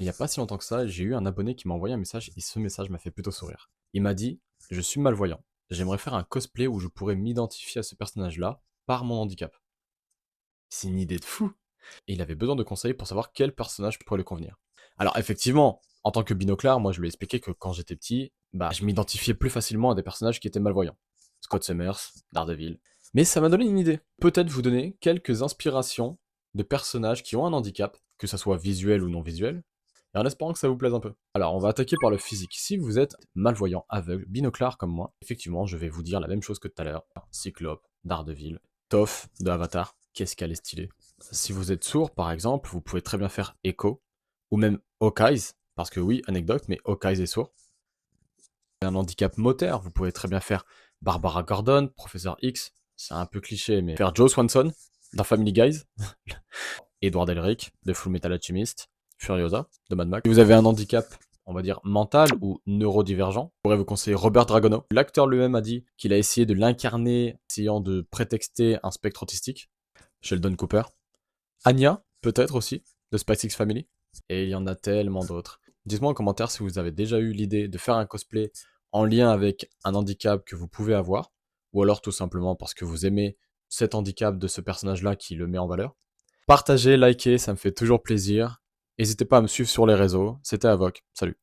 Il n'y a pas si longtemps que ça, j'ai eu un abonné qui m'a envoyé un message et ce message m'a fait plutôt sourire. Il m'a dit: Je suis malvoyant. J'aimerais faire un cosplay où je pourrais m'identifier à ce personnage-là par mon handicap. C'est une idée de fou! Et il avait besoin de conseils pour savoir quel personnage pourrait lui convenir. Alors, effectivement, en tant que binoclard, moi je lui ai expliqué que quand j'étais petit, je m'identifiais plus facilement à des personnages qui étaient malvoyants. Scott Summers, Daredevil. Mais ça m'a donné une idée. Peut-être vous donner quelques inspirations de personnages qui ont un handicap, que ça soit visuel ou non visuel, et en espérant que ça vous plaise un peu. Alors, on va attaquer par le physique. Si vous êtes malvoyant, aveugle, binoclard comme moi, effectivement, je vais vous dire la même chose que tout à l'heure. Cyclope, Daredevil, Toph de Avatar, qu'est-ce qu'elle est stylée. Si vous êtes sourd, par exemple, vous pouvez très bien faire Echo, ou même Hawkeye, parce que oui, anecdote, mais Hawkeye est sourd. Un handicap moteur, vous pouvez très bien faire Barbara Gordon, Professeur X, c'est un peu cliché, mais faire Joe Swanson dans Family Guys, Edward Elric de Full Metal Alchemist, Furiosa de Mad Max. Si vous avez un handicap, on va dire mental ou neurodivergent, je pourrais vous conseiller Robert Dragono. L'acteur lui-même a dit qu'il a essayé de l'incarner, essayant de prétexter un spectre autistique. Sheldon Cooper. Anya, peut-être aussi, de Spice X Family. Et il y en a tellement d'autres. Dites-moi en commentaire si vous avez déjà eu l'idée de faire un cosplay en lien avec un handicap que vous pouvez avoir, ou alors tout simplement parce que vous aimez cet handicap de ce personnage-là qui le met en valeur. Partagez, likez, ça me fait toujours plaisir. N'hésitez pas à me suivre sur les réseaux. C'était Avoc. Salut.